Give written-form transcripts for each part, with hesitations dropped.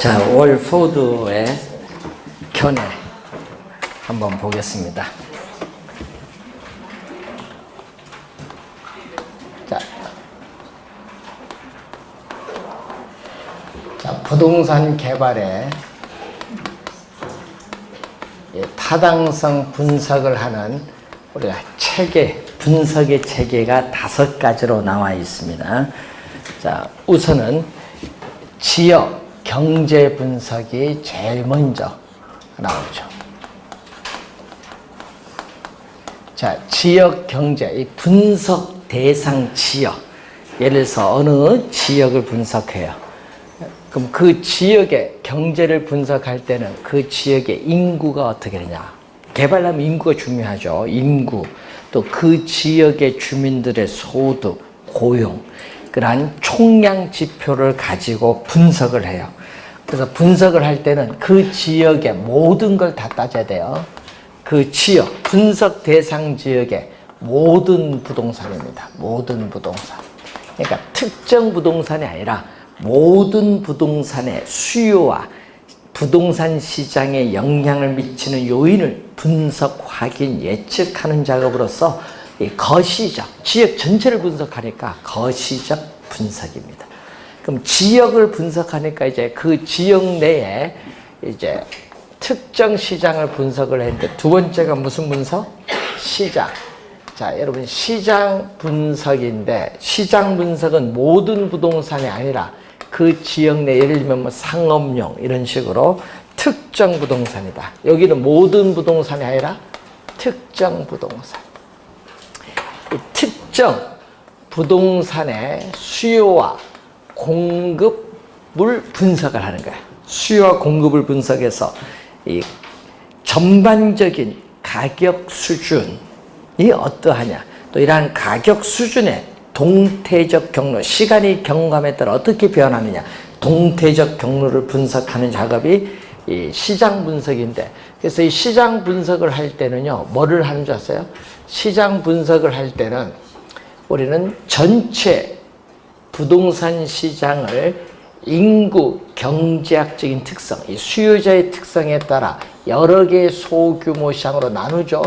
자, 월포드의 견해 한번 보겠습니다. 자, 부동산 개발에 타당성 분석을 하는 우리가 체계, 분석의 체계가 5가지로 나와 있습니다. 자, 우선은 지역 경제 분석이 제일 먼저 나오죠. 자, 지역 경제, 이 분석 대상 지역. 예를 들어서 어느 지역을 분석해요. 그럼 그 지역의 경제를 분석할 때는 그 지역의 인구가 어떻게 되냐. 개발하면 인구가 중요하죠. 인구, 또 그 지역의 주민들의 소득, 고용, 그러한 총량 지표를 가지고 분석을 해요. 그래서 분석을 할 때는 그 지역의 모든 걸 다 따져야 돼요. 그 지역, 분석 대상 지역의 모든 부동산입니다. 모든 부동산. 그러니까 특정 부동산이 아니라 모든 부동산의 수요와 부동산 시장에 영향을 미치는 요인을 분석, 확인, 예측하는 작업으로서 이 거시적, 지역 전체를 분석하니까 거시적 분석입니다. 그럼 지역을 분석하니까 이제 그 지역 내에 이제 특정 시장을 분석을 했는데 두 번째가 무슨 분석? 시장. 자, 여러분 시장 분석인데 시장 분석은 모든 부동산이 아니라 그 지역 내 예를 들면 뭐 상업용 이런 식으로 특정 부동산이다. 여기는 모든 부동산이 아니라 특정 부동산. 이 특정 부동산의 수요와 공급을 분석을 하는 거야. 수요와 공급을 분석해서 이 전반적인 가격 수준이 어떠하냐. 또 이러한 가격 수준의 동태적 경로, 시간이 경감에 따라 어떻게 변하느냐. 동태적 경로를 분석하는 작업이 이 시장 분석인데, 그래서 이 시장 분석을 할 때는요, 뭐를 하는 줄 아세요? 시장 분석을 할 때는 우리는 전체 부동산 시장을 인구, 경제학적인 특성, 이 수요자의 특성에 따라 여러 개의 소규모 시장으로 나누죠.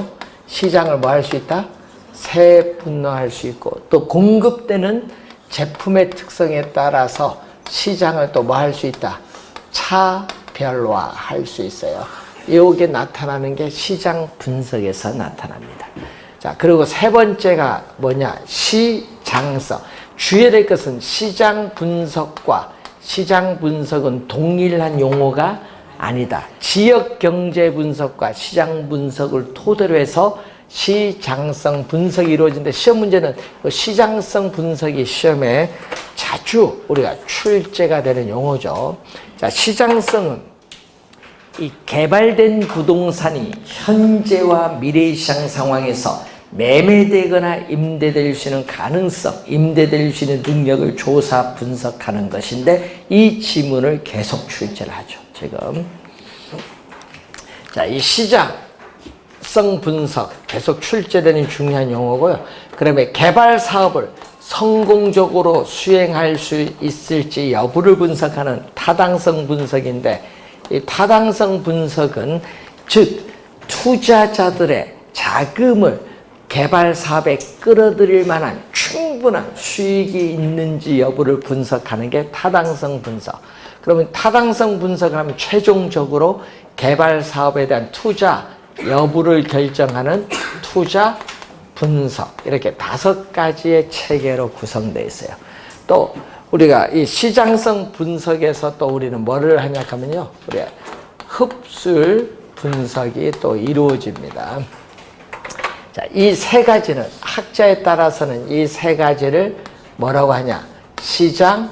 시장을 뭐 할 수 있다? 세분화할 수 있고, 또 공급되는 제품의 특성에 따라서 시장을 또 뭐 할 수 있다? 차별화할 수 있어요. 이게 나타나는 게 시장 분석에서 나타납니다. 자, 그리고 세 번째가 뭐냐? 시장성. 주의해야 될 것은 시장 분석과 시장 분석은 동일한 용어가 아니다. 지역 경제 분석과 시장 분석을 토대로 해서 시장성 분석이 이루어지는데, 시험 문제는 시장성 분석이 시험에 자주 우리가 출제가 되는 용어죠. 자, 시장성은 이 개발된 부동산이 현재와 미래 시장 상황에서 매매되거나 임대될 수 있는 가능성, 임대될 수 있는 능력을 조사 분석하는 것인데, 이 지문을 계속 출제를 하죠, 지금. 자, 이 시장성 분석 계속 출제되는 중요한 용어고요. 그다음에 개발 사업을 성공적으로 수행할 수 있을지 여부를 분석하는 타당성 분석인데, 이 타당성 분석은 즉 투자자들의 자금을 개발 사업에 끌어들일 만한 충분한 수익이 있는지 여부를 분석하는 게 타당성 분석. 그러면 타당성 분석을 하면 최종적으로 개발 사업에 대한 투자 여부를 결정하는 투자 분석. 이렇게 5가지의 체계로 구성되어 있어요. 또 우리가 이 시장성 분석에서 또 우리는 뭐를 하냐 하면요, 우리가 흡수율 분석이 또 이루어집니다. 자, 이 3가지는 학자에 따라서는 이 3가지를 뭐라고 하냐? 시장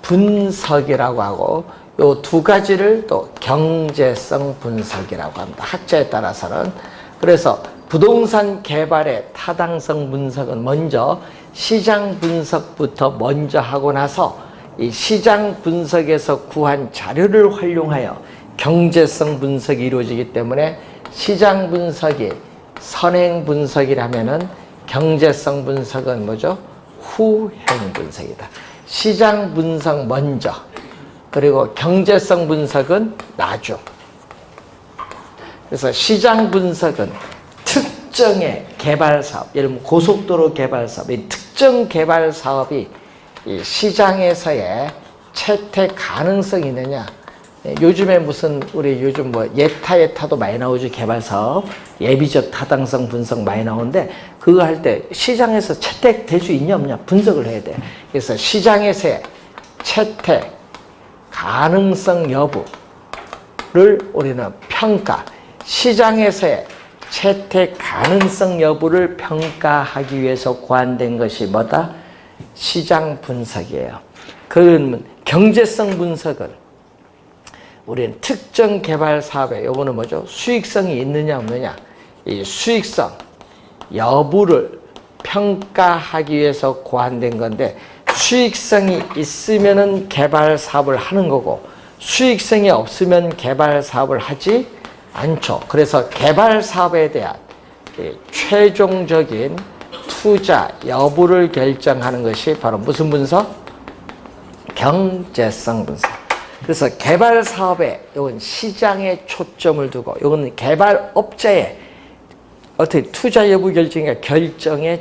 분석이라고 하고, 요 2가지를 또 경제성 분석이라고 합니다. 학자에 따라서는. 그래서 부동산 개발의 타당성 분석은 먼저 시장 분석부터 먼저 하고 나서 이 시장 분석에서 구한 자료를 활용하여 경제성 분석이 이루어지기 때문에 시장 분석이 선행 분석이라면은 경제성 분석은 뭐죠? 후행 분석이다. 시장 분석 먼저, 그리고 경제성 분석은 나중. 그래서 시장 분석은 특정의 개발 사업, 예를 들면 고속도로 개발 사업, 이 특정 개발 사업이 이 시장에서의 채택 가능성이 있느냐. 요즘에 무슨 우리 요즘 뭐 예타도 많이 나오죠. 개발 사업, 예비적 타당성 분석 많이 나오는데 그거 할 때 시장에서 채택될 수 있냐 없냐 분석을 해야 돼. 그래서 시장에서의 채택 가능성 여부를 우리는 평가, 시장에서의 채택 가능성 여부를 평가하기 위해서 고안된 것이 뭐다? 시장 분석이에요. 그러면 경제성 분석은 우리는 특정 개발 사업에 요거는 뭐죠? 수익성이 있느냐 없느냐, 이 수익성 여부를 평가하기 위해서 고안된 건데, 수익성이 있으면은 개발 사업을 하는 거고 수익성이 없으면 개발 사업을 하지 않죠. 그래서 개발 사업에 대한 최종적인 투자 여부를 결정하는 것이 바로 무슨 분석? 경제성 분석. 그래서 개발 사업에 이건 시장에 초점을 두고 이건 개발업자의 어떻게 투자 여부 결정에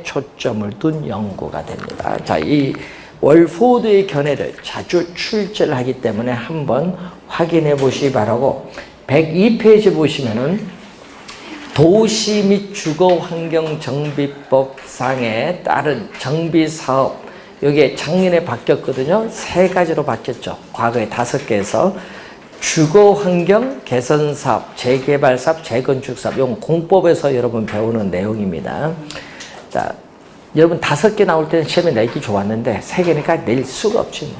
초점을 둔 연구가 됩니다. 자, 이 월포드의 견해를 자주 출제를 하기 때문에 한번 확인해 보시기 바라고, 102페이지 보시면은 도시 및 주거환경정비법상에 따른 정비사업, 여기에 작년에 바뀌었거든요. 3가지로 바뀌었죠. 과거에 5개에서 주거환경 개선사업, 재개발사업, 재건축사업, 이건 공법에서 여러분 배우는 내용입니다. 자, 여러분 5개 나올 때는 시험에 내기 좋았는데 3개니까 낼 수가 없지 뭐.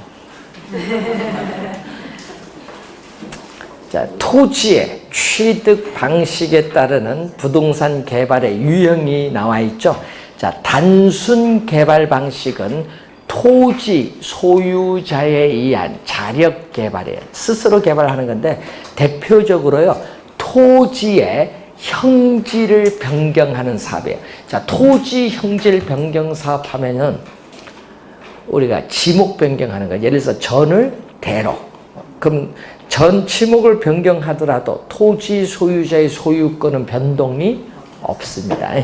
자, 토지의 취득 방식에 따르는 부동산 개발의 유형이 나와 있죠. 자, 단순 개발 방식은 토지 소유자에 의한 자력 개발이에요. 스스로 개발하는 건데 대표적으로요, 토지의 형질을 변경하는 사업이에요. 자, 토지 형질 변경 사업 하면은 우리가 지목 변경하는 거예요. 예를 들어서 전을 대로. 그럼 전 지목을 변경하더라도 토지 소유자의 소유권은 변동이 없습니다.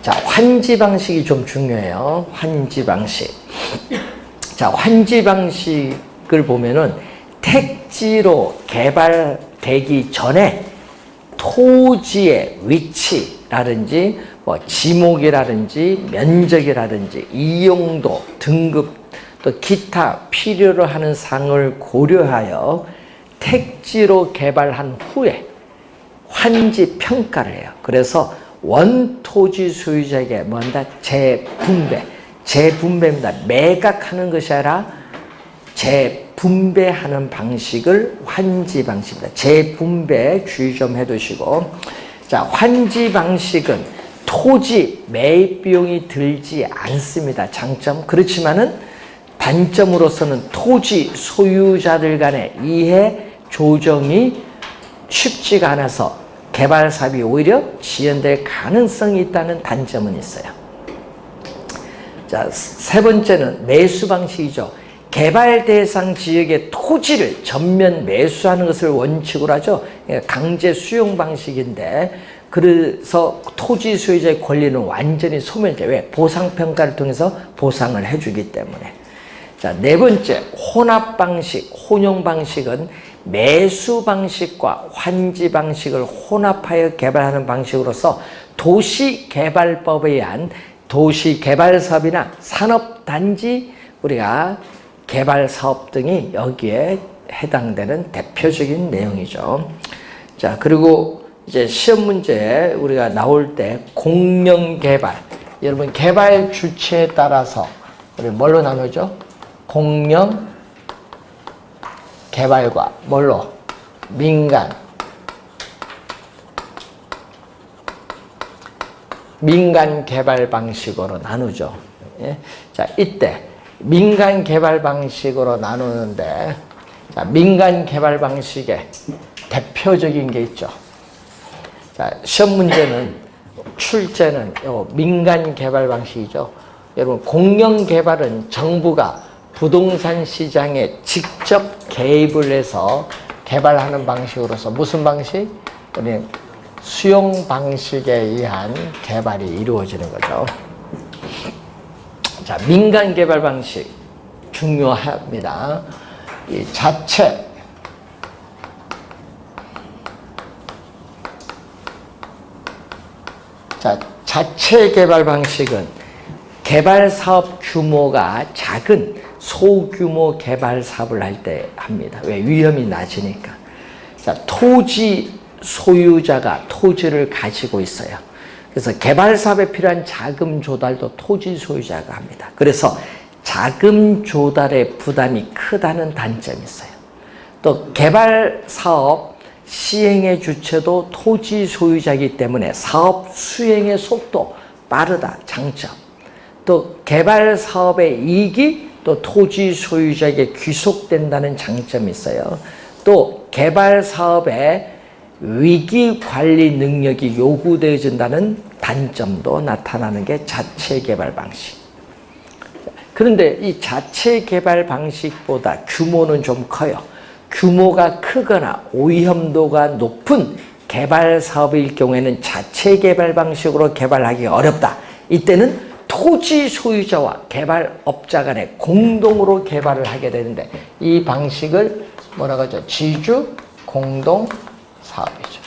자, 환지 방식이 좀 중요해요. 환지 방식. 자, 환지 방식을 보면은 택지로 개발되기 전에 토지의 위치라든지 뭐 지목이라든지 면적이라든지 이용도, 등급, 또 기타 필요로 하는 사항을 고려하여 택지로 개발한 후에 환지 평가를 해요. 그래서 원토지 소유자에게 뭔가 재분배입니다. 매각하는 것이 아니라 재분배하는 방식을 환지 방식입니다. 재분배 주의 좀 해두시고, 자, 환지 방식은 토지 매입 비용이 들지 않습니다. 장점. 그렇지만은 단점으로서는 토지 소유자들 간의 이해 조정이 쉽지가 않아서 개발 사업이 오히려 지연될 가능성이 있다는 단점은 있어요. 자, 3번째는 매수 방식이죠. 개발 대상 지역의 토지를 전면 매수하는 것을 원칙으로 하죠. 강제 수용 방식인데, 그래서 토지 소유자의 권리는 완전히 소멸돼. 왜? 보상평가를 통해서 보상을 해주기 때문에. 자, 4번째, 혼합 방식, 혼용 방식은 매수 방식과 환지 방식을 혼합하여 개발하는 방식으로서 도시개발법에 의한 도시개발사업이나 산업단지 우리가 개발사업 등이 여기에 해당되는 대표적인 내용이죠. 자, 그리고 이제 시험 문제에 우리가 나올 때 공영개발, 여러분 개발 주체에 따라서 우리 뭘로 나누죠? 공영 개발과 뭘로? 민간 개발 방식으로 나누죠. 예? 자, 이때 민간 개발 방식으로 나누는데, 자, 민간 개발 방식의 대표적인 게 있죠. 자, 시험 문제는 출제는 요 민간 개발 방식이죠. 여러분 공영 개발은 정부가 부동산 시장에 직접 개입을 해서 개발하는 방식으로서 무슨 방식? 우리는 수용 방식에 의한 개발이 이루어지는 거죠. 자, 민간 개발 방식 중요합니다. 이 자체 개발 방식은 개발 사업 규모가 작은 소규모 개발 사업을 할 때 합니다. 왜? 위험이 낮으니까. 자, 토지 소유자가 토지를 가지고 있어요. 그래서 개발 사업에 필요한 자금 조달도 토지 소유자가 합니다. 그래서 자금 조달의 부담이 크다는 단점이 있어요. 또 개발 사업 시행의 주체도 토지 소유자이기 때문에 사업 수행의 속도 빠르다, 장점. 또 개발 사업의 이익이 또 토지 소유자에게 귀속된다는 장점이 있어요. 또 개발 사업에 위기 관리 능력이 요구되어진다는 단점도 나타나는 게 자체 개발 방식. 그런데 이 자체 개발 방식보다 규모는 좀 커요. 규모가 크거나 오염도가 높은 개발 사업일 경우에는 자체 개발 방식으로 개발하기 어렵다. 이때는 토지 소유자와 개발업자 간에 공동으로 개발을 하게 되는데 이 방식을 뭐라고 하죠? 지주 공동 사업이죠.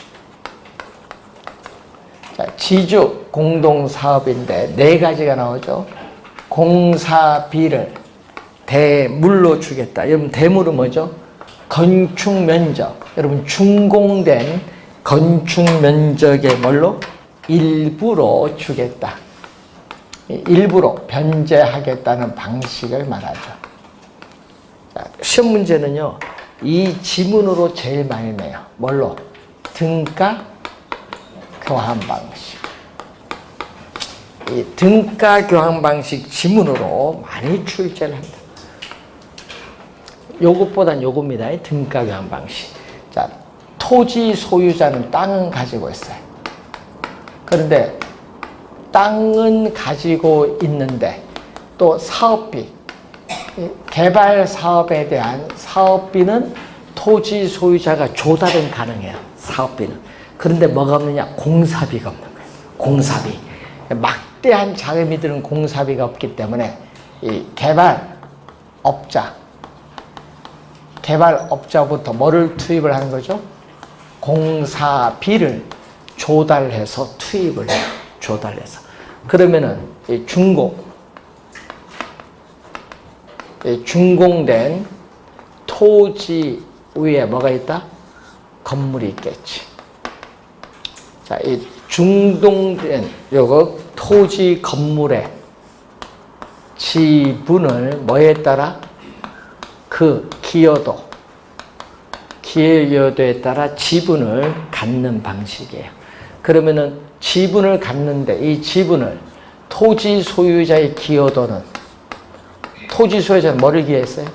자, 지주 공동 사업인데 네 가지가 나오죠. 공사비를 대물로 주겠다. 여러분 대물은 뭐죠? 건축 면적. 여러분 준공된 건축 면적의 뭘로? 일부로 주겠다. 일부로 변제하겠다는 방식을 말하죠. 자, 시험 문제는요. 이 지문으로 제일 많이 내요. 뭘로? 등가 교환 방식. 이 등가 교환 방식 지문으로 많이 출제를 한다. 요것보단 요겁니다. 등가 교환 방식. 자, 토지 소유자는 땅은 가지고 있어요. 그런데 땅은 가지고 있는데 또 사업비, 개발 사업에 대한 사업비는 토지 소유자가 조달은 가능해요. 사업비는. 그런데 뭐가 없느냐? 공사비가 없는 거예요. 공사비. 막대한 자금이 드는 공사비가 없기 때문에 이 개발업자부터 뭐를 투입을 하는 거죠? 공사비를 조달해서 투입을 해요. 조달해서. 그러면은 이 준공된 토지 위에 뭐가 있다? 건물이 있겠지. 자, 이 중동된 요거 토지 건물의 지분을 뭐에 따라? 그 기여도에 따라 지분을 갖는 방식이에요. 그러면은 지분을 갖는데 이 지분을 토지 소유자의 기여도는 토지 소유자는 뭐를 기여했어요?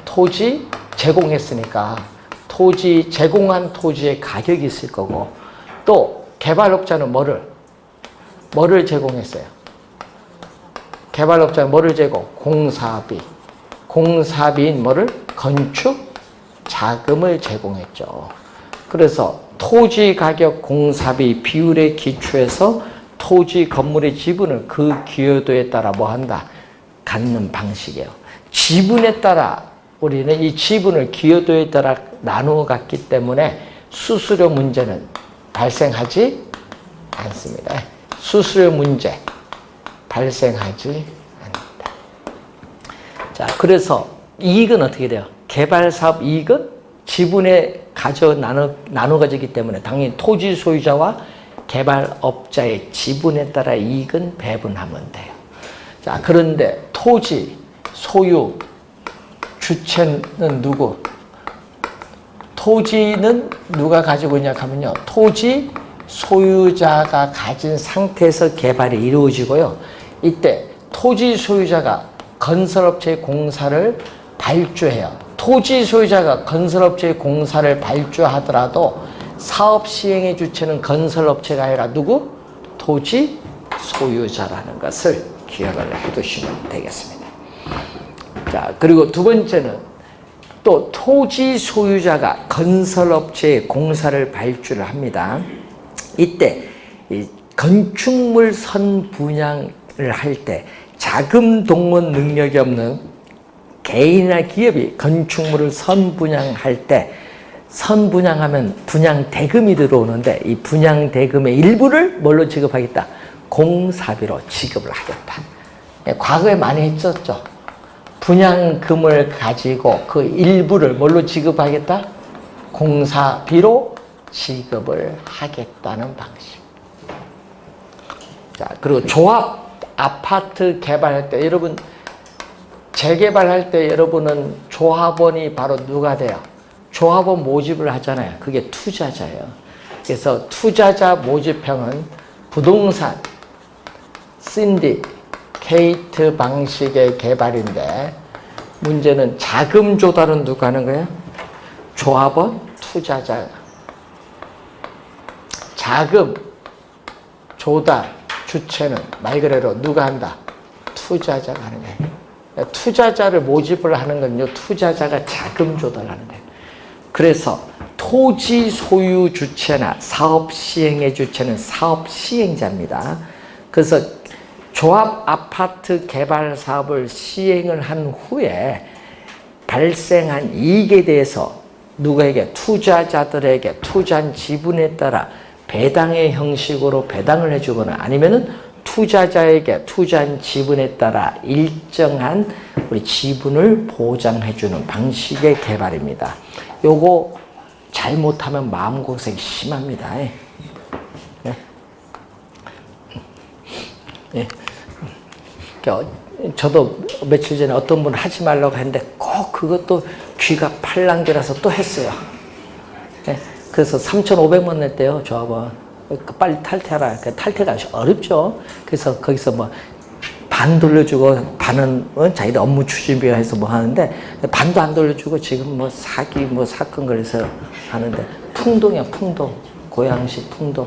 토지 제공했으니까 토지 제공한 토지의 가격이 있을 거고 또 개발업자는 뭐를 제공했어요? 개발업자는 뭐를 제공? 공사비인 뭐를? 건축 자금을 제공했죠. 그래서 토지 가격 공사비 비율에 기초해서 토지 건물의 지분을 그 기여도에 따라 뭐 한다? 갖는 방식이에요. 지분에 따라 우리는 이 지분을 기여도에 따라 나누어 갔기 때문에 수수료 문제는 발생하지 않습니다. 수수료 문제 발생하지 않는다. 자, 그래서 이익은 어떻게 돼요? 개발 사업 이익은 지분에 나눠가지기 때문에 당연히 토지 소유자와 개발업자의 지분에 따라 이익은 배분하면 돼요. 자, 그런데 토지 소유 주체는 누구? 토지는 누가 가지고 있냐 하면요. 토지 소유자가 가진 상태에서 개발이 이루어지고요. 이때 토지 소유자가 건설업체의 공사를 발주해요. 토지 소유자가 건설업체의 공사를 발주하더라도 사업 시행의 주체는 건설업체가 아니라 누구? 토지 소유자라는 것을 기억을 해두시면 되겠습니다. 자, 그리고 두 번째는 또 토지 소유자가 건설업체에 공사를 발주를 합니다. 이때 이 건축물 선분양을 할 때 자금 동원 능력이 없는 개인이나 기업이 건축물을 선분양할 때 선분양하면 분양 대금이 들어오는데 이 분양 대금의 일부를 뭘로 지급하겠다? 공사비로 지급을 하겠다. 과거에 많이 했었죠. 분양금을 가지고 그 일부를 뭘로 지급하겠다? 공사비로 지급을 하겠다는 방식. 자, 그리고 조합 아파트 개발할 때 여러분 재개발할 때 여러분은 조합원이 바로 누가 돼요? 조합원 모집을 하잖아요. 그게 투자자예요. 그래서 투자자 모집형은 부동산 신디케이트 방식의 개발인데 문제는 자금 조달은 누가 하는 거예요? 조합원, 투자자. 자금 조달 주체는 말 그대로 누가 한다? 투자자가 하는 거예요. 투자자를 모집을 하는 건요, 투자자가 자금 조달하는 거예요. 그래서 토지 소유 주체나 사업 시행의 주체는 사업 시행자입니다. 그래서 조합 아파트 개발 사업을 시행을 한 후에 발생한 이익에 대해서 누구에게? 투자자들에게 투자한 지분에 따라 배당의 형식으로 배당을 해주거나 아니면은 투자자에게 투자한 지분에 따라 일정한 우리 지분을 보장해주는 방식의 개발입니다. 요거 잘못하면 마음고생이 심합니다. 예. 예. 저도 며칠 전에 어떤 분 하지 말라고 했는데 꼭 그것도 귀가 팔랑귀라서 또 했어요. 예. 그래서 3,500원 냈대요, 조합원. 빨리 탈퇴하라. 탈퇴가 어렵죠. 그래서 거기서 뭐 반 돌려주고 반은 자기들 업무 추진비해서 뭐 하는데 반도 안 돌려주고 지금 뭐 사기 뭐 사건 걸려서 하는데 풍동이야, 풍동. 고양시 풍동.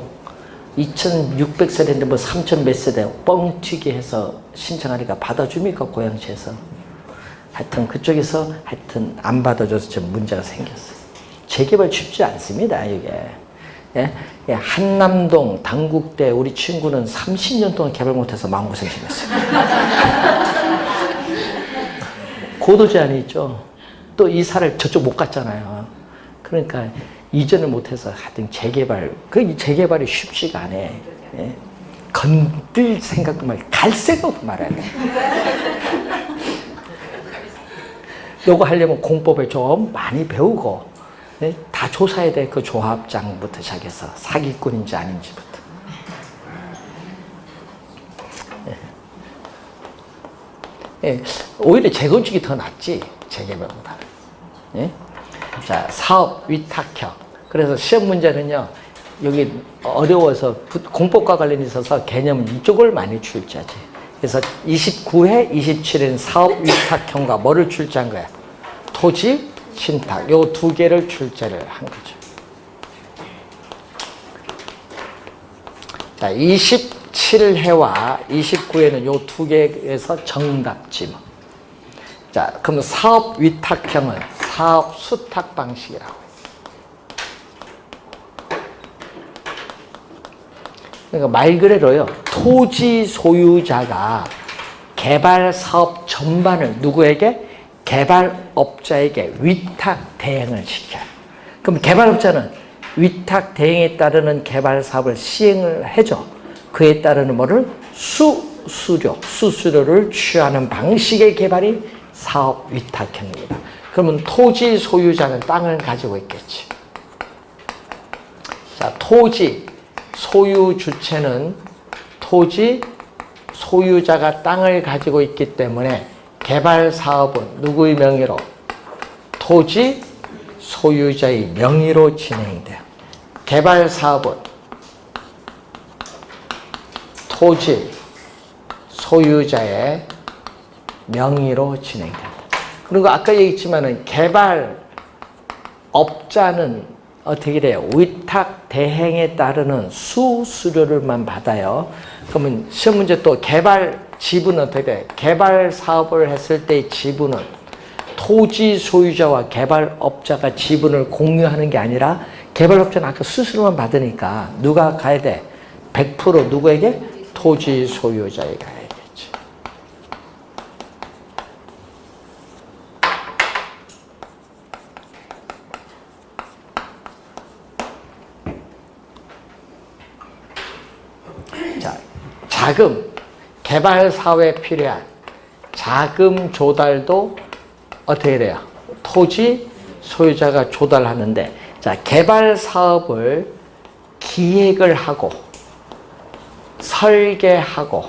2,600세대인데 뭐 3,000 몇 세대 뻥튀기 해서 신청하니까 받아줍니까, 고양시에서. 하여튼 그쪽에서 하여튼 안 받아줘서 좀 문제가 생겼어요. 재개발 쉽지 않습니다, 이게. 예? 예, 한남동 당국대 우리 친구는 30년 동안 개발 못해서 마음고생 심했어요. 고도 제한이 있죠. 또 이사를 저쪽 못 갔잖아요. 그러니까 이전을 못해서 하여튼 재개발, 그 재개발이 쉽지가 않아. 예? 건들 생각도 말고 갈 생각도 말아야 돼. 요거 하려면 공법에 좀 많이 배우고 네? 다 조사해야 돼. 그 조합장부터 시작해서 사기꾼인지 아닌지부터. 예. 예. 오히려 재건축이 더 낫지, 재개발보다. 예? 자, 사업 위탁형. 그래서 시험 문제는요, 여기 어려워서 공법과 관련이 있어서 개념 이쪽을 많이 출제하지. 그래서 29회, 27회는 사업 위탁형과 뭐를 출제한 거야? 토지, 신탁, 요 두 개를 출제를 한 거죠. 자, 27회와 29회는 요 두 개에서 정답 지문. 자, 그럼 사업 위탁형은 사업 수탁 방식이라고. 그러니까 말 그대로요, 토지 소유자가 개발 사업 전반을 누구에게? 개발업자에게 위탁 대행을 시켜요. 그럼 개발업자는 위탁 대행에 따르는 개발 사업을 시행을 해줘. 그에 따르는 뭐를? 수수료를 취하는 방식의 개발이 사업 위탁형입니다. 그러면 토지 소유자는 땅을 가지고 있겠지. 자, 토지 소유 주체는 토지 소유자가 땅을 가지고 있기 때문에 개발 사업은 누구의 명의로? 토지 소유자의 명의로 진행돼요. 개발 사업은 토지 소유자의 명의로 진행됩니다. 그리고 아까 얘기했지만은 개발업자는 어떻게 돼요? 위탁 대행에 따르는 수수료를만 받아요. 그러면 시험 문제 또 개발 지분은 어떻게 돼? 개발 사업을 했을 때의 지분은 토지 소유자와 개발업자가 지분을 공유하는 게 아니라 개발업자는 아까 수수료만 받으니까 누가 가야 돼? 100% 누구에게? 토지 소유자에게 가야겠지. 자, 자금, 개발 사업에 필요한 자금 조달도 어떻게 돼요? 토지 소유자가 조달하는데, 자, 개발 사업을 기획을 하고 설계하고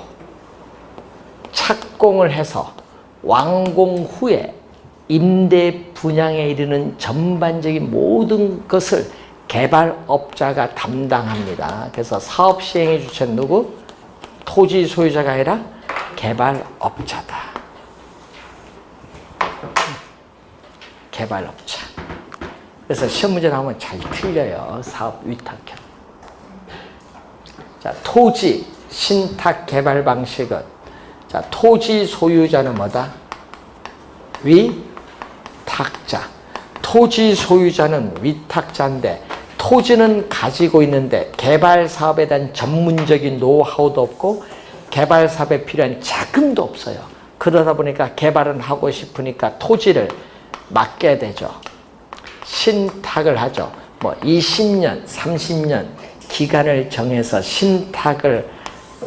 착공을 해서 완공 후에 임대 분양에 이르는 전반적인 모든 것을 개발업자가 담당합니다. 그래서 사업 시행의 주체는 누구? 토지 소유자가 아니라 개발업자다. 개발업자. 그래서 시험 문제 나오면 잘 틀려요. 사업 위탁형. 자, 토지 신탁 개발 방식은, 자, 토지 소유자는 뭐다? 위탁자. 토지 소유자는 위탁자인데 토지는 가지고 있는데 개발 사업에 대한 전문적인 노하우도 없고 개발 사업에 필요한 자금도 없어요. 그러다 보니까 개발은 하고 싶으니까 토지를 맡겨야 되죠. 신탁을 하죠. 뭐 20년, 30년 기간을 정해서 신탁을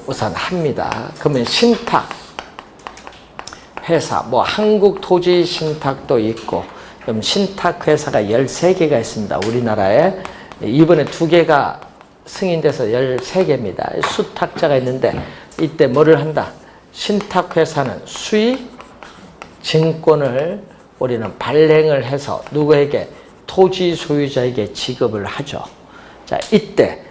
우선 합니다. 그러면 신탁 회사, 뭐 한국토지신탁도 있고, 그럼 신탁 회사가 13개가 있습니다. 우리나라에. 이번에 2개가 승인돼서 13개입니다. 수탁자가 있는데 이때 뭐를 한다? 신탁 회사는 수익 증권을 우리는 발행을 해서 누구에게? 토지 소유자에게 지급을 하죠. 자, 이때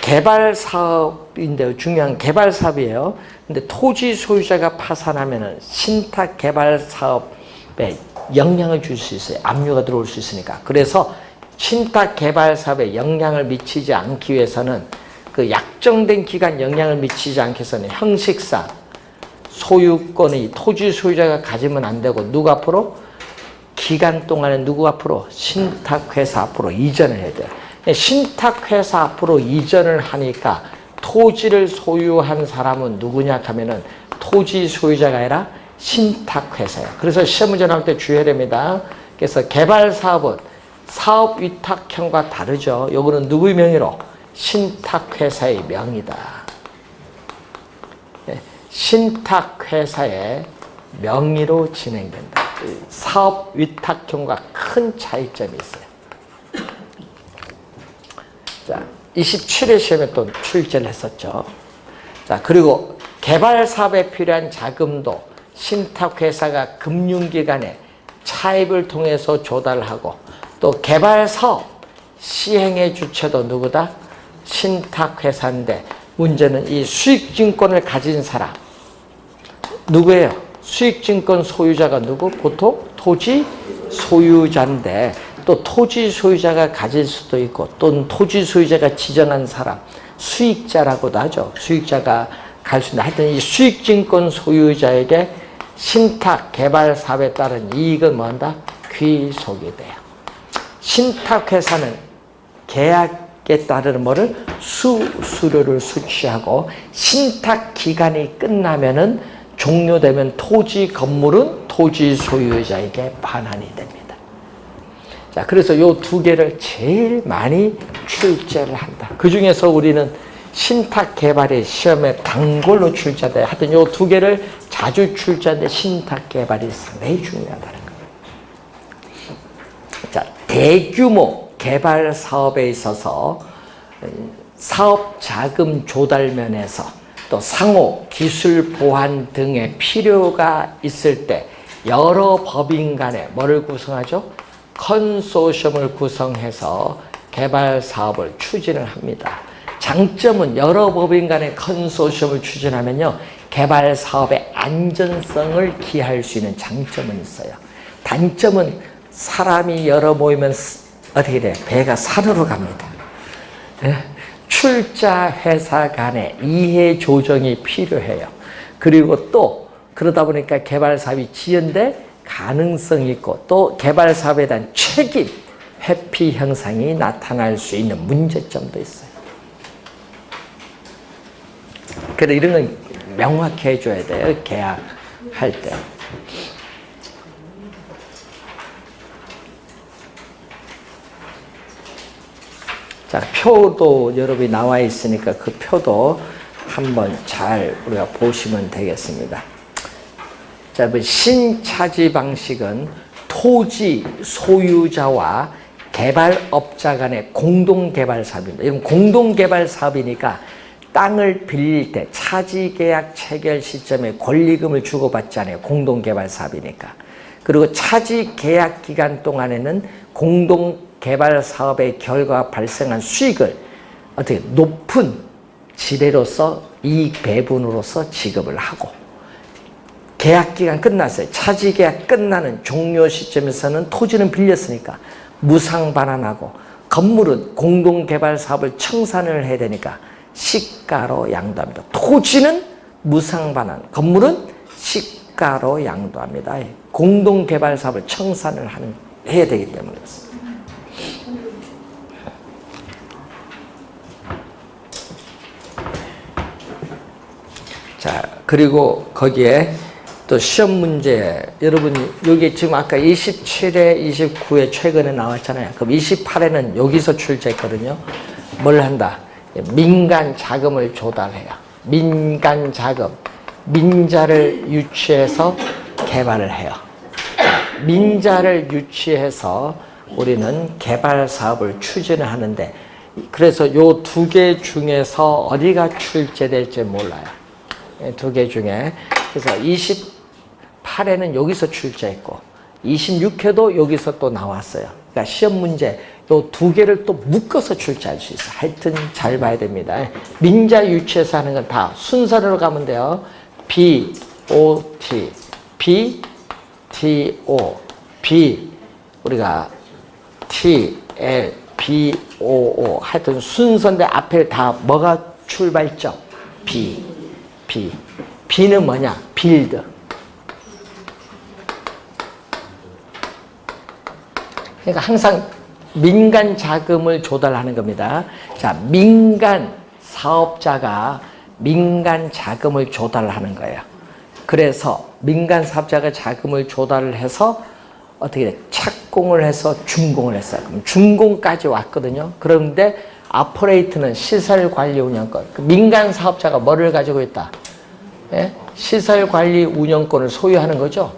개발 사업인데요. 중요한 개발 사업이에요. 근데 토지 소유자가 파산하면은 신탁 개발 사업에 영향을 줄 수 있어요. 압류가 들어올 수 있으니까. 그래서 신탁 개발 사업에 영향을 미치지 않기 위해서는 그 약정된 기간 영향을 미치지 않기 위해서는 형식상 소유권의 토지 소유자가 가지면 안 되고 누구 앞으로? 기간 동안에 누구 앞으로? 신탁회사 앞으로 이전을 해야 돼요. 신탁회사 앞으로 이전을 하니까 토지를 소유한 사람은 누구냐 하면은 토지 소유자가 아니라 신탁회사예요. 그래서 시험 문제 나올 때 주의해야 됩니다. 그래서 개발 사업은 사업 위탁형과 다르죠. 요거는 누구의 명의로? 신탁회사의 명의다. 신탁회사의 명의로 진행된다. 사업 위탁형과 큰 차이점이 있어요. 자, 27회 시험에 또 출제를 했었죠. 자, 그리고 개발 사업에 필요한 자금도 신탁회사가 금융기관에 차입을 통해서 조달하고, 또 개발 사업 시행의 주체도 누구다? 신탁회사인데 문제는 이 수익증권을 가진 사람 누구예요? 수익증권 소유자가 누구? 보통 토지 소유자인데 또 토지 소유자가 가질 수도 있고 또는 토지 소유자가 지정한 사람 수익자라고도 하죠. 수익자가 갈 수 있는, 하여튼 이 수익증권 소유자에게 신탁 개발 사업에 따른 이익은 뭐한다? 귀속이 돼요. 신탁회사는 계약에 따르는 뭐를? 수수료를 수취하고 신탁 기간이 끝나면은 종료되면 토지 건물은 토지 소유자에게 반환이 됩니다. 자, 그래서 요 2개를 제일 많이 출제를 한다. 그 중에서 우리는 신탁 개발의 시험에 단골로 출제돼. 하여튼 요 2개를 자주 출제하는데 신탁 개발이 상당히 중요하다는 거예요. 자, 대규모 개발 사업에 있어서 사업 자금 조달 면에서 또 상호 기술 보완 등의 필요가 있을 때 여러 법인 간에 뭐를 구성하죠? 컨소시엄을 구성해서 개발 사업을 추진을 합니다. 장점은 여러 법인 간의 컨소시엄을 추진하면요, 개발 사업의 안전성을 기할 수 있는 장점은 있어요. 단점은 사람이 여러 모이면 어떻게 돼요? 배가 산으로 갑니다. 출자 회사 간의 이해 조정이 필요해요. 그리고 또 그러다 보니까 개발 사업이 지연돼 가능성이 있고 또 개발 사업에 대한 책임, 회피 형상이 나타날 수 있는 문제점도 있어요. 그래서 이런 건 명확히 해줘야 돼요. 계약할 때. 자, 표도 여러분이 나와 있으니까 그 표도 한번 잘 우리가 보시면 되겠습니다. 자, 신차지 방식은 토지 소유자와 개발업자 간의 공동개발 사업입니다. 이건 공동개발 사업이니까 땅을 빌릴 때 차지 계약 체결 시점에 권리금을 주고받지 않아요. 공동개발 사업이니까. 그리고 차지 계약 기간 동안에는 공동개발 사업의 결과 발생한 수익을 어떻게 높은 지배로서 이익 배분으로서 지급을 하고, 계약 기간 끝났어요. 차지 계약 끝나는 종료 시점에서는 토지는 빌렸으니까 무상 반환하고, 건물은 공동개발 사업을 청산을 해야 되니까 시가로 양도합니다. 토지는 무상 반환, 건물은 시가로 양도합니다. 공동개발 사업을 청산을 해야 되기 때문에 그렇습니다. 자, 그리고 거기에 또 시험 문제, 여러분 여기 지금 아까 27회, 29회 최근에 나왔잖아요. 그럼 28회는 여기서 출제했거든요. 뭘 한다? 민간 자금을 조달해요. 민간 자금, 민자를 유치해서 개발을 해요. 민자를 유치해서 우리는 개발 사업을 추진을 하는데, 그래서 요 두 개 중에서 어디가 출제될지 몰라요. 두 개 중에. 그래서 28회는 여기서 출제했고 26회도 여기서 또 나왔어요. 그러니까 시험 문제 요 두 개를 또 묶어서 출제할 수 있어요. 하여튼 잘 봐야 됩니다. 민자 유치해서 하는 건 다 순서대로 가면 돼요. B, O, T, B, T, O, B, 우리가 T, L, B, O, O. 하여튼 순서인데 앞에 다 뭐가 출발점? B, B. B는 뭐냐? 빌드. 그러니까 항상 민간 자금을 조달하는 겁니다. 자, 민간 사업자가 민간 자금을 조달하는 거예요. 그래서 민간 사업자가 자금을 조달을 해서 어떻게 돼? 착공을 해서 준공을 했어요. 그럼 준공까지 왔거든요. 그런데 아퍼레이트는 시설관리운영권. 그 민간 사업자가 뭐를 가지고 있다? 예? 시설관리운영권을 소유하는 거죠.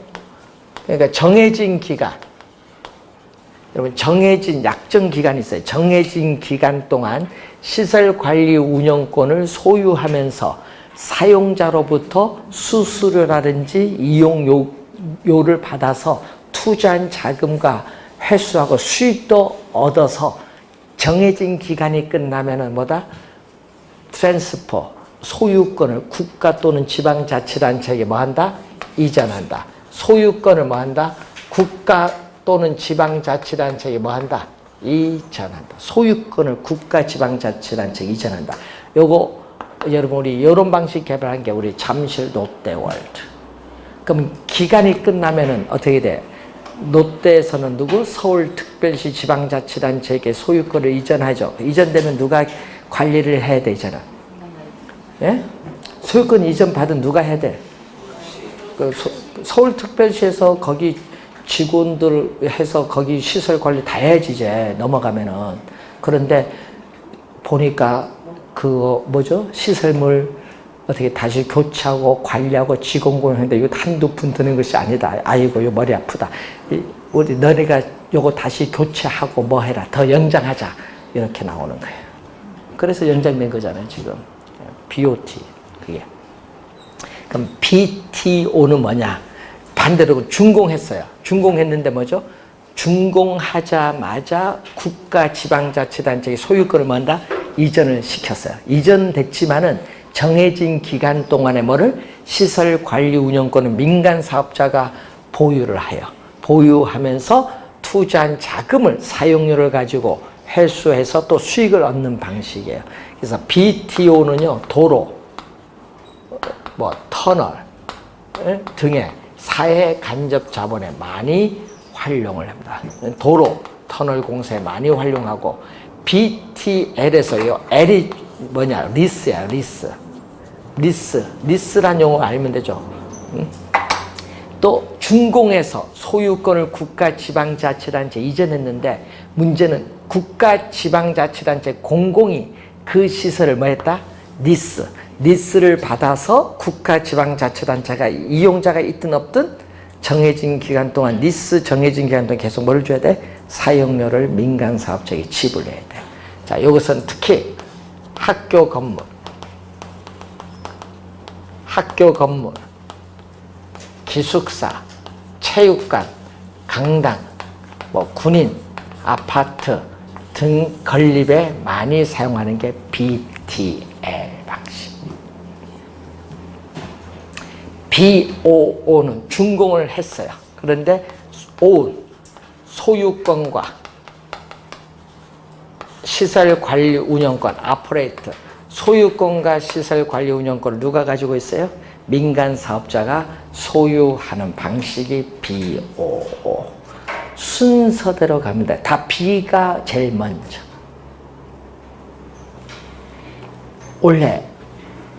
그러니까 정해진 기간, 여러분 정해진 약정 기간이 있어요. 정해진 기간 동안 시설관리운영권을 소유하면서 사용자로부터 수수료라든지 이용료를 받아서 투자한 자금과 회수하고 수익도 얻어서 정해진 기간이 끝나면은 뭐다? 트랜스퍼, 소유권을 국가 또는 지방자치단체에게 뭐한다? 이전한다. 소유권을 뭐한다? 국가 또는 지방자치단체에게 뭐한다? 이전한다. 소유권을 국가 지방자치단체에 이전한다. 요거 여러분 우리 이런 방식 개발한 게 우리 잠실 롯데월드. 그럼 기간이 끝나면은 어떻게 돼? 롯데에서는 누구? 서울특별시 지방자치단체에게 소유권을 이전하죠. 이전되면 누가 관리를 해야 되잖아. 예? 소유권 이전 받은 누가 해야 돼? 그 서울특별시에서 거기 직원들 해서 거기 시설 관리 다 해야지 이제 넘어가면은. 그런데 보니까 그거 뭐죠? 시설물 어떻게 다시 교체하고 관리하고 직원공하는데 이거 한두 푼 드는 것이 아니다. 아이고 이거 머리 아프다. 우리 너네가 요거 다시 교체하고 뭐 해라. 더 연장하자. 이렇게 나오는 거예요. 그래서 연장된 거잖아요 지금. BOT 그게. 그럼 BTO는 뭐냐? 반대로 준공했어요. 준공했는데 뭐죠? 준공하자마자 국가 지방자치단체의 소유권을 뭐한다? 이전을 시켰어요. 이전됐지만은 정해진 기간 동안에 뭐를? 시설관리운영권을 민간사업자가 보유를 해요. 보유하면서 투자한 자금을 사용료를 가지고 회수해서 또 수익을 얻는 방식이에요. 그래서 BTO는요, 도로, 뭐 터널 등의 사회 간접 자본에 많이 활용을 합니다. 도로, 터널 공사에 많이 활용하고 BTL에서 이 L이 뭐냐? 리스야, 리스. 리스란 용어 알면 되죠. 또 준공에서 소유권을 국가지방자치단체에 이전했는데 문제는 국가지방자치단체 공공이 그 시설을 뭐 했다? 리스를 받아서 국가지방자치단체가 이용자가 있든 없든 정해진 기간 동안 정해진 기간 동안 계속 뭘 줘야 돼? 사용료를 민간사업자에게 지불해야 돼. 자, 이것은 특히 학교 건물, 기숙사, 체육관, 강당, 군인, 아파트 등 건립에 많이 사용하는 게 BTL 방식. BOO는 준공을 했어요. 그런데 소유권과 시설관리 운영권, 아포레이트, 소유권과 시설관리 운영권을 누가 가지고 있어요? 민간 사업자가 소유하는 방식이 BOO. 순서대로 갑니다. 다 B가 제일 먼저. 원래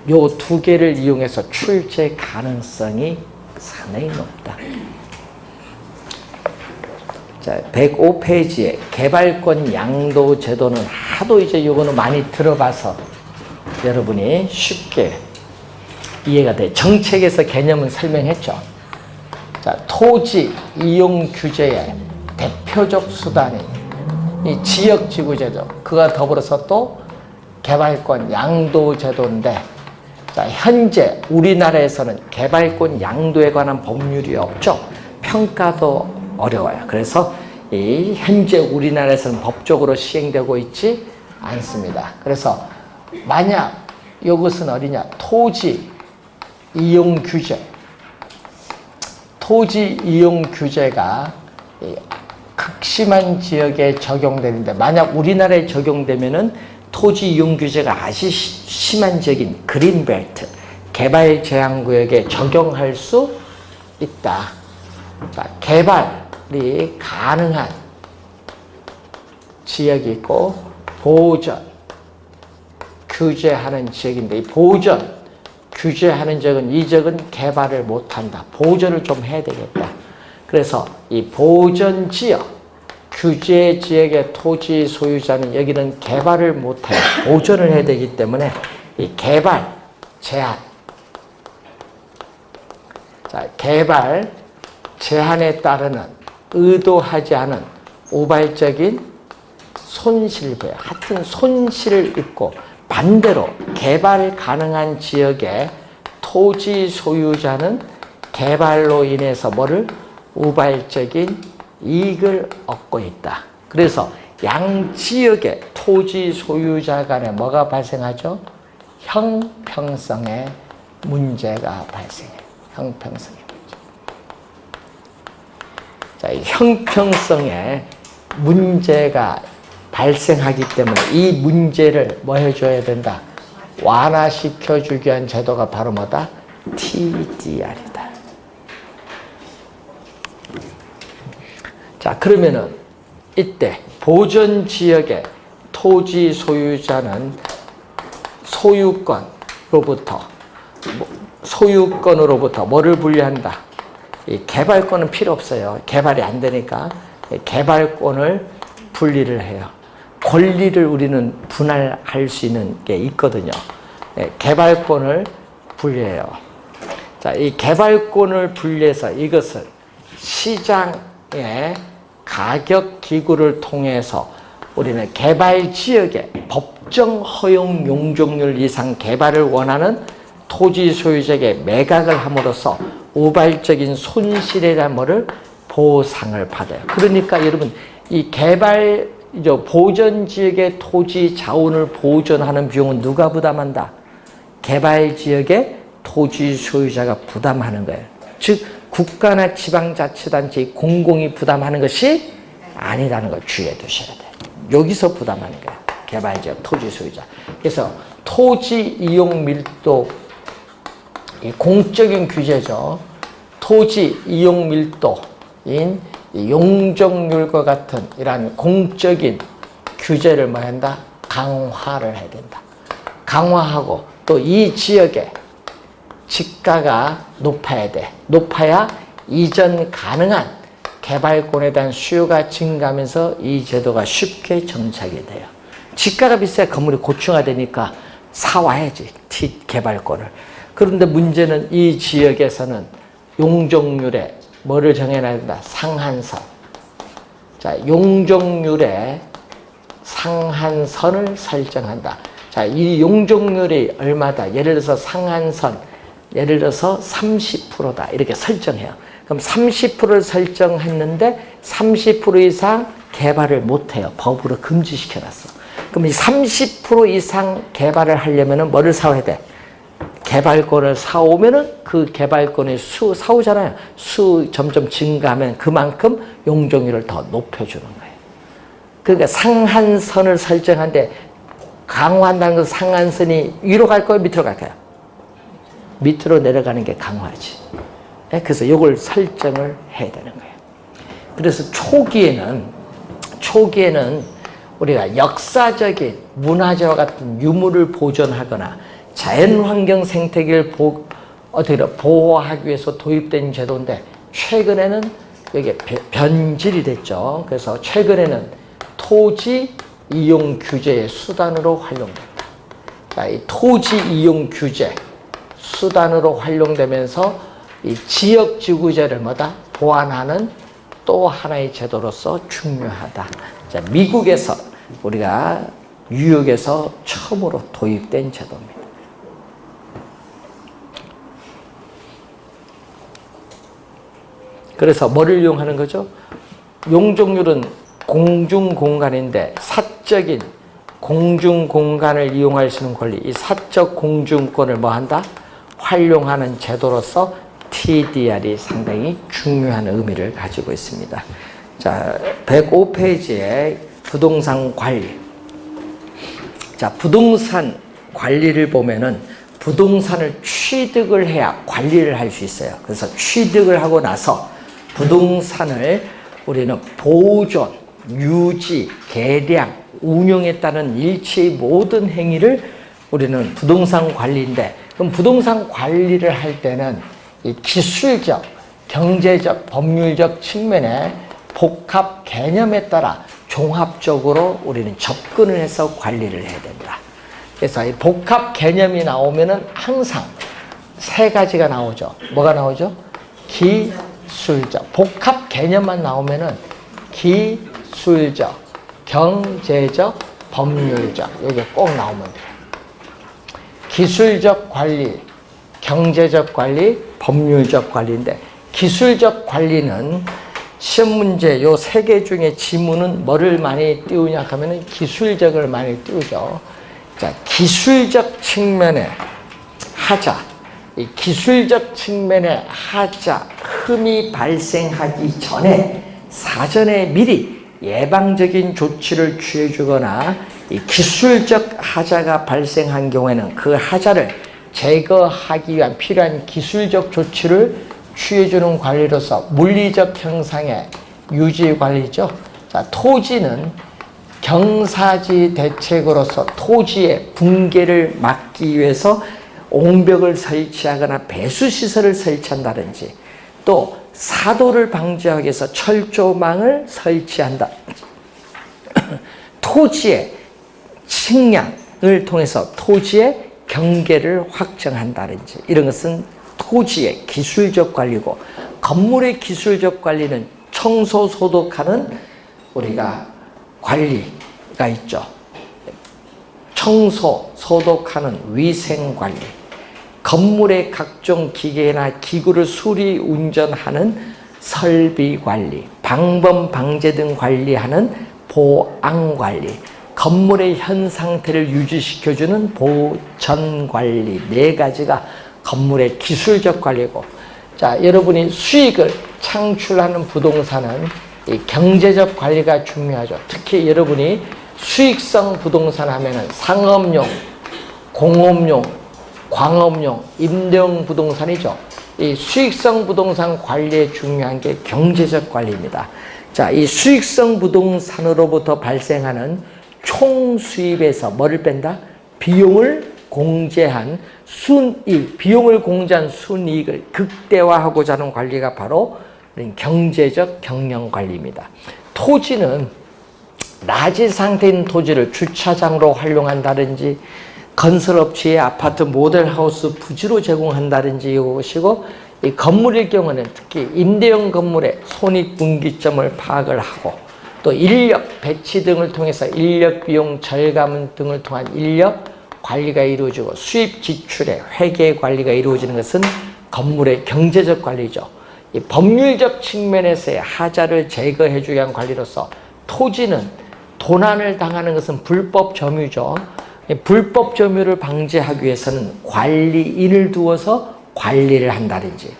요 두 개를 이용해서 출제 가능성이 상당히 높다. 자, 105페이지에 개발권 양도 제도는 하도 이제 요거는 많이 들어봐서 여러분이 쉽게 이해가 돼. 정책에서 개념은 설명했죠. 자, 토지 이용 규제의 대표적 수단이 이 지역지구제도, 그와 더불어서 또 개발권 양도제도인데, 자, 현재 우리나라에서는 개발권 양도에 관한 법률이 없죠. 평가도 어려워요. 그래서 이 현재 우리나라에서는 법적으로 시행되고 있지 않습니다. 그래서 만약 이것은 어디냐? 토지 이용 규제가 극심한 지역에 적용되는데, 만약 우리나라에 적용되면은 토지 이용 규제가 아주 심한 지역인 그린벨트, 개발 제한구역에 적용할 수 있다. 자, 개발이 가능한 지역이 있고 보전 규제하는 지역인데, 이 보전 규제하는 지역은, 이 지역은 개발을 못한다. 보전을 좀 해야 되겠다. 그래서 이 보전 지역, 규제 지역의 토지 소유자는 여기는 개발을 못해요. 보전을 해야 되기 때문에 이 개발 제한, 자, 개발 제한에 따르는 의도하지 않은 우발적인 손실부에, 하여튼 손실을 입고, 반대로 개발 가능한 지역의 토지 소유자는 개발로 인해서 뭐를? 우발적인 이익을 얻고 있다. 그래서 양지역의 토지 소유자 간에 뭐가 발생하죠? 형평성의 문제가 발생해요. 형평성의 문제. 자, 이 형평성의 문제가 발생하기 때문에 이 문제를 뭐 해줘야 된다? 완화시켜주기 위한 제도가 바로 뭐다? TDR이다. 자, 그러면은 이때 보전지역의 토지 소유자는 소유권으로부터 뭐를 분리한다? 이 개발권은 필요 없어요. 개발이 안 되니까 개발권을 분리를 해요. 권리를 우리는 분할할 수 있는 게 있거든요. 개발권을 분리해요. 자, 이 개발권을 분리해서 이것을 시장의 가격 기구를 통해서 우리는 개발 지역에 법정 허용 용적률 이상 개발을 원하는 토지 소유자에게 매각을 함으로써 우발적인 손실에 대한 뭐를 보상을 받아요. 그러니까 여러분, 이 개발 보전 지역의 토지 자원을 보존하는 비용은 누가 부담한다? 개발 지역의 토지 소유자가 부담하는 거예요. 즉 국가나 지방자치단체 공공이 부담하는 것이 아니라는 걸 주의해 두셔야 돼요. 여기서 부담하는 거예요. 개발지역 토지 소유자. 그래서 토지 이용 밀도, 이 공적인 규제죠. 토지 이용 밀도인 용적률과 같은 이러한 공적인 규제를 뭐 한다? 강화를 해야 된다. 강화하고 또 이 지역에 지가가 높아야 돼. 높아야 이전 가능한 개발권에 대한 수요가 증가하면서 이 제도가 쉽게 정착이 돼요. 지가가 비싸야 건물이 고층화되니까 사와야지, 개발권을. 그런데 문제는 이 지역에서는 용적률에 뭐를 정해놔야 된다? 상한선. 자, 용적률에 상한선을 설정한다. 자, 이 용적률이 얼마다? 예를 들어서 상한선, 예를 들어서 30%다. 이렇게 설정해요. 그럼 30%를 설정했는데 30% 이상 개발을 못해요. 법으로 금지시켜놨어. 그럼 이 30% 이상 개발을 하려면 뭐를 사와야 돼? 개발권을 사오면은 그 개발권의 사오잖아요. 점점 증가하면 그만큼 용적률을 더 높여주는 거예요. 그러니까 상한선을 설정한데 강화한다는 건 상한선이 위로 갈 거예요? 밑으로 갈까요? 밑으로 내려가는 게 강화지. 그래서 이걸 설정을 해야 되는 거예요. 그래서 초기에는 우리가 역사적인 문화재와 같은 유물을 보존하거나 자연환경 생태계를 보호하기 위해서 도입된 제도인데 최근에는 이게 변질이 됐죠. 그래서 최근에는 토지 이용 규제의 수단으로 활용된다. 자, 이 토지 이용 규제 수단으로 활용되면서 이 지역지구제를 보완하는 또 하나의 제도로서 중요하다. 자, 미국에서 우리가 뉴욕에서 처음으로 도입된 제도입니다. 그래서 뭐를 이용하는 거죠? 용적률은 공중공간인데 사적인 공중공간을 이용할 수 있는 권리, 이 사적 공중권을 뭐한다? 활용하는 제도로서 TDR이 상당히 중요한 의미를 가지고 있습니다. 자, 105페이지에 부동산 관리. 자, 부동산 관리를 보면은 부동산을 취득을 해야 관리를 할 수 있어요. 그래서 취득을 하고 나서 부동산을 우리는 보존, 유지, 개량, 운영에 따른 일체의 모든 행위를 우리는 부동산 관리인데, 그럼 부동산 관리를 할 때는 이 기술적, 경제적, 법률적 측면의 복합 개념에 따라 종합적으로 우리는 접근을 해서 관리를 해야 된다. 그래서 이 복합 개념이 나오면은 항상 세 가지가 나오죠. 뭐가 나오죠? 기술적. 복합 개념만 나오면은 기술적, 경제적, 법률적. 이게 꼭 나오면 돼요. 기술적 관리, 경제적 관리, 법률적 관리인데, 기술적 관리는 시험 문제 요 세 개 중에 지문은 뭐를 많이 띄우냐 하면은 기술적을 많이 띄우죠. 자, 기술적 측면의 하자, 이 기술적 측면의 하자, 흠이 발생하기 전에 사전에 미리 예방적인 조치를 취해주거나 이 기술적 하자가 발생한 경우에는 그 하자를 제거하기 위한 필요한 기술적 조치를 취해주는 관리로서 물리적 형상의 유지 관리죠. 자, 토지는 경사지 대책으로서 토지의 붕괴를 막기 위해서 옹벽을 설치하거나 배수시설을 설치한다든지, 또 사도를 방지하기 위해서 철조망을 설치한다. 토지의 측량을 통해서 토지의 경계를 확정한다든지, 이런 것은 토지의 기술적 관리고, 건물의 기술적 관리는 청소, 소독하는 우리가 관리가 있죠. 청소, 소독하는 위생 관리, 건물의 각종 기계나 기구를 수리, 운전하는 설비 관리, 방범, 방제 등 관리하는 보안 관리, 건물의 현 상태를 유지시켜주는 보전 관리, 네 가지가 건물의 기술적 관리고, 자, 여러분이 수익을 창출하는 부동산은 이 경제적 관리가 중요하죠. 특히 여러분이 수익성 부동산 하면은 상업용, 공업용, 광업용, 임대용 부동산이죠. 이 수익성 부동산 관리에 중요한 게 경제적 관리입니다. 자, 이 수익성 부동산으로부터 발생하는 총 수입에서 뭐를 뺀다? 비용을 공제한 순이익, 비용을 공제한 순이익을 극대화하고자 하는 관리가 바로 경제적 경영 관리입니다. 토지는 낮은 상태인 토지를 주차장으로 활용한다든지 건설업체의 아파트 모델하우스 부지로 제공한다든지 이것이고, 이 건물일 경우는 특히 임대형 건물의 손익분기점을 파악을 하고 또 인력 배치 등을 통해서 인력 비용 절감 등을 통한 인력 관리가 이루어지고 수입 지출의 회계 관리가 이루어지는 것은 건물의 경제적 관리죠. 이 법률적 측면에서의 하자를 제거해주기 위한 관리로서 토지는 도난을 당하는 것은 불법 점유죠. 불법 점유를 방지하기 위해서는 관리인을 두어서 관리를 한다든지,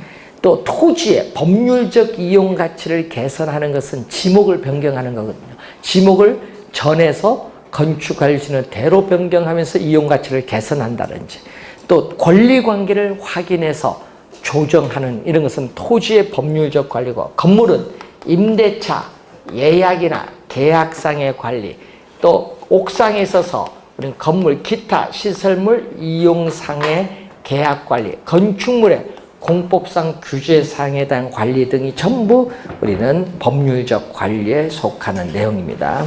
또 토지의 법률적 이용 가치를 개선하는 것은 지목을 변경하는 거거든요. 지목을 전에서 건축할 수 있는 대로 변경하면서 이용 가치를 개선한다든지, 또 권리 관계를 확인해서 조정하는 이런 것은 토지의 법률적 관리고, 건물은 임대차, 예약이나 계약상의 관리, 또 옥상에 있어서 우리는 건물 기타 시설물 이용상의 계약 관리, 건축물의 공법상 규제사항에 대한 관리 등이 전부 우리는 법률적 관리에 속하는 내용입니다.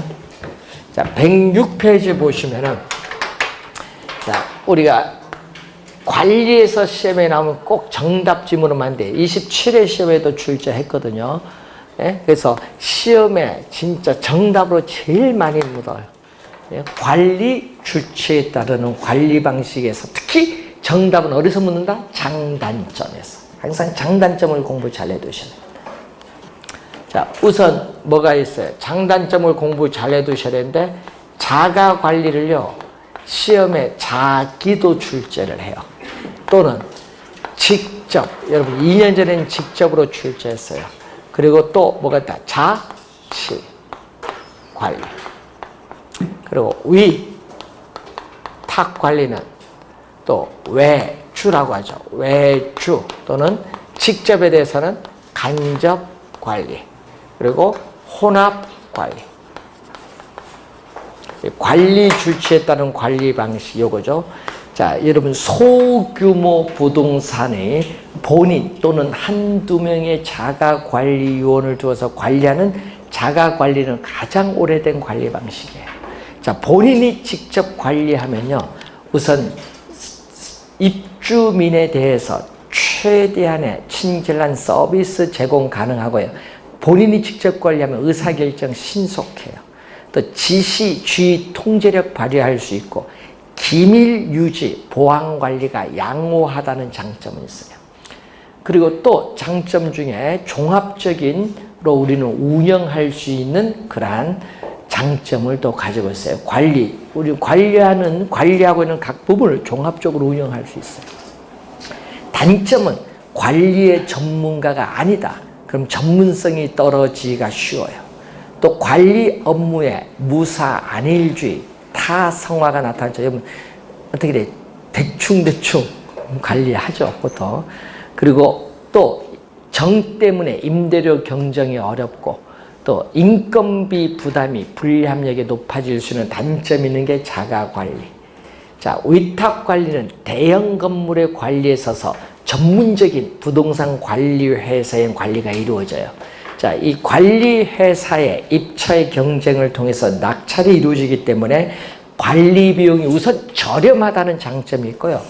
자, 106페이지 보시면은, 자, 우리가 관리에서 시험에 나오면 꼭 정답 지문으로만 돼. 27회 시험에도 출제했거든요. 예? 그래서 시험에 진짜 정답으로 제일 많이 묻어요. 예? 관리 주체에 따르는 관리 방식에서 특히 정답은 어디서 묻는다? 장단점에서. 항상 장단점을 공부 잘 해두셔야 됩니다. 자, 우선 뭐가 있어요? 장단점을 공부 잘 해두셔야 되는데, 자가 관리를요, 시험에 자기도 출제를 해요. 또는 직접, 여러분 2년 전에는 직접으로 출제했어요. 그리고 또 뭐가 있다? 자치 관리. 그리고 위탁 관리는 또 외주라고 하죠. 외주 또는 직접에 대해서는 간접 관리, 그리고 혼합 관리. 관리 주체에 따른 관리 방식 요거죠. 자, 여러분 소규모 부동산의 본인 또는 한두 명의 자가관리위원을 두어서 관리하는 자가관리는 가장 오래된 관리 방식이에요. 자, 본인이 직접 관리하면요, 우선 입주민에 대해서 최대한의 친절한 서비스 제공 가능하고요. 본인이 직접 관리하면 의사결정 신속해요. 또 지시, 주의, 통제력 발휘할 수 있고 기밀 유지, 보안 관리가 양호하다는 장점은 있어요. 그리고 또 장점 중에 종합적인로 우리는 운영할 수 있는 그러한 장점을 또 가지고 있어요. 관리, 우리 관리하고 있는 각 부분을 종합적으로 운영할 수 있어요. 단점은 관리의 전문가가 아니다. 그럼 전문성이 떨어지기가 쉬워요. 또 관리 업무에 무사, 안일주의, 타성화가 나타나죠. 여러분 어떻게 돼? 대충 관리하죠, 보통. 그리고 또 정 때문에 임대료 경쟁이 어렵고, 또 인건비 부담이 불합리하게 높아질 수 있는 단점이 있는 게 자가관리. 자, 위탁관리는 대형 건물의 관리에 있어서 전문적인 부동산 관리 회사의 관리가 이루어져요. 자, 이 관리 회사의 입찰 경쟁을 통해서 낙찰이 이루어지기 때문에 관리 비용이 우선 저렴하다는 장점이 있고요.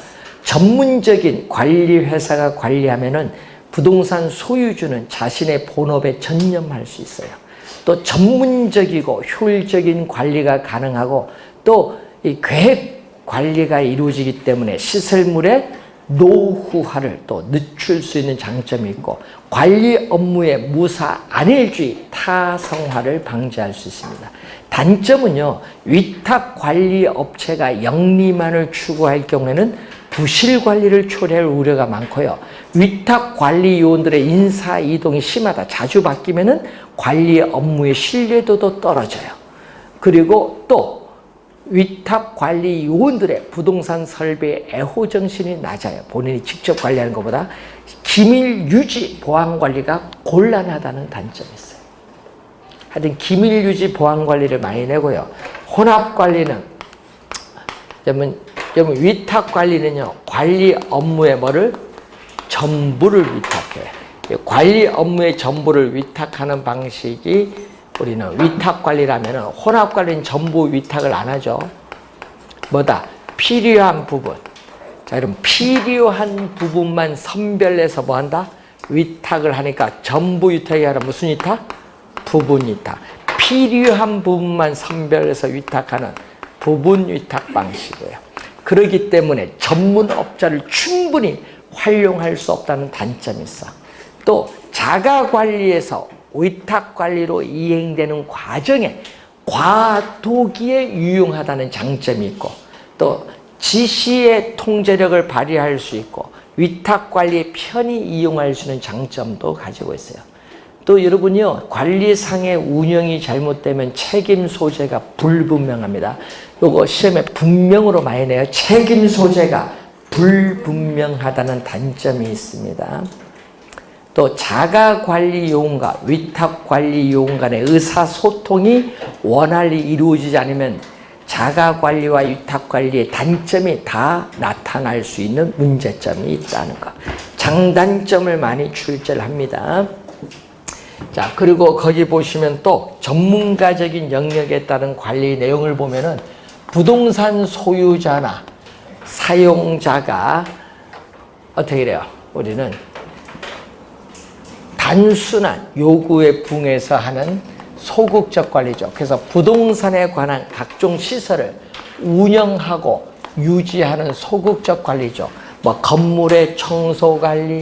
전문적인 관리 회사가 관리하면은 부동산 소유주는 자신의 본업에 전념할 수 있어요. 또 전문적이고 효율적인 관리가 가능하고, 또 이 계획 관리가 이루어지기 때문에 시설물의 노후화를 또 늦출 수 있는 장점이 있고, 관리 업무의 무사, 안일주의, 타성화를 방지할 수 있습니다. 단점은요, 위탁 관리 업체가 영리만을 추구할 경우에는 부실 관리를 초래할 우려가 많고요. 위탁 관리 요원들의 인사 이동이 심하다. 자주 바뀌면은 관리 업무의 신뢰도도 떨어져요. 그리고 또 위탁관리 요원들의 부동산 설비의 애호정신이 낮아요. 본인이 직접 관리하는 것보다 기밀 유지 보안 관리가 곤란하다는 단점이 있어요. 하여튼 기밀 유지 보안 관리를 많이 내고요. 혼합 관리는 여러분 위탁 관리는요, 관리 업무의 뭐를 전부를 위탁해요. 관리 업무의 전부를 위탁하는 방식이 우리는 위탁 관리라면, 혼합 관리는 전부 위탁을 안 하죠. 뭐다? 필요한 부분. 자, 그럼 필요한 부분만 선별해서 뭐 한다? 위탁을 하니까 전부 위탁이 아니라 무슨 위탁? 부분 위탁. 필요한 부분만 선별해서 위탁하는 부분 위탁 방식이에요. 그렇기 때문에 전문업자를 충분히 활용할 수 없다는 단점이 있어. 또 자가관리에서 위탁관리로 이행되는 과정에 과도기에 유용하다는 장점이 있고, 또 지시의 통제력을 발휘할 수 있고 위탁관리에 편히 이용할 수 있는 장점도 가지고 있어요. 또 여러분이요, 관리상의 운영이 잘못되면 책임 소재가 불분명합니다. 요거 시험에 분명으로 많이 내요. 책임 소재가 불분명하다는 단점이 있습니다. 또 자가관리 요원과 위탁관리 요원 간의 의사소통이 원활히 이루어지지 않으면 자가관리와 위탁관리의 단점이 다 나타날 수 있는 문제점이 있다는 것. 장단점을 많이 출제를 합니다. 자, 그리고 거기 보시면 또 전문가적인 영역에 따른 관리 내용을 보면은 부동산 소유자나 사용자가 어떻게 돼요? 우리는 단순한 요구에 부응해서 하는 소극적 관리죠. 그래서 부동산에 관한 각종 시설을 운영하고 유지하는 소극적 관리죠. 뭐 건물의 청소 관리,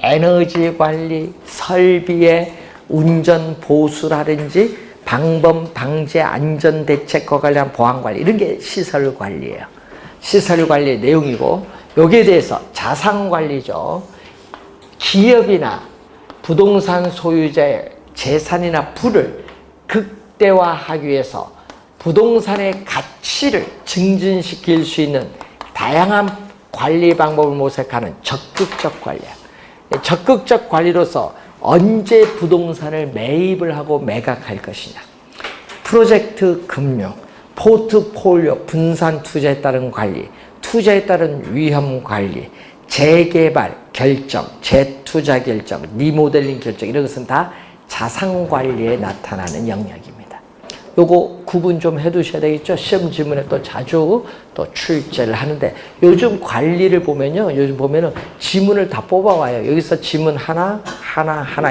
에너지 관리, 설비의 운전 보수라든지 방범 방제 안전 대책과 관련한 보안 관리, 이런 게 시설 관리예요. 시설 관리의 내용이고, 여기에 대해서 자산 관리죠. 기업이나 부동산 소유자의 재산이나 부를 극대화하기 위해서 부동산의 가치를 증진시킬 수 있는 다양한 관리 방법을 모색하는 적극적 관리야. 적극적 관리로서 언제 부동산을 매입을 하고 매각할 것이냐, 프로젝트 금융, 포트폴리오 분산 투자에 따른 관리, 투자에 따른 위험 관리, 재개발 결정, 재투자 결정, 리모델링 결정, 이런 것은 다 자산 관리에 나타나는 영역입니다. 요거 구분 좀 해두셔야 되겠죠. 시험 지문에 또 자주 또 출제를 하는데, 요즘 관리를 보면요, 요즘 보면은 지문을 다 뽑아와요. 여기서 지문 하나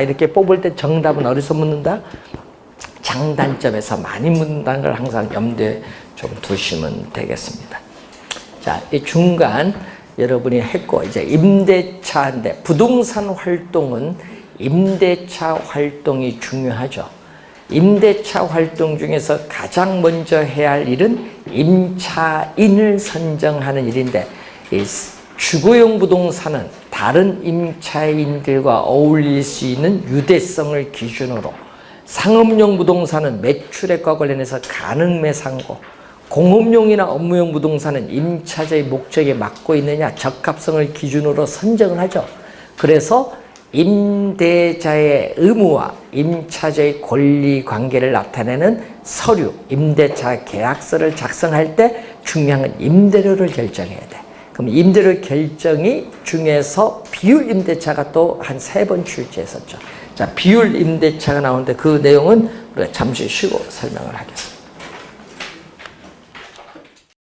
이렇게 뽑을 때 정답은 어디서 묻는다? 장단점에서 많이 묻는다는 걸 항상 염두에 좀 두시면 되겠습니다. 자, 이 중간 여러분이 했고, 이제 임대차인데, 부동산 활동은 임대차 활동이 중요하죠. 임대차 활동 중에서 가장 먼저 해야 할 일은 임차인을 선정하는 일인데, 이 주거용 부동산은 다른 임차인들과 어울릴 수 있는 유대성을 기준으로, 상업용 부동산은 매출액과 관련해서 가능매상고, 공업용이나 업무용 부동산은 임차자의 목적에 맞고 있느냐 적합성을 기준으로 선정을 하죠. 그래서 임대자의 의무와 임차자의 권리 관계를 나타내는 서류, 임대차 계약서를 작성할 때 중요한 건 임대료를 결정해야 돼. 그럼 임대료 결정이 중에서 비율 임대차가 또 한 3번 출제했었죠. 자, 비율 임대차가 나오는데 그 내용은 우리가 잠시 쉬고 설명을 하겠습니다.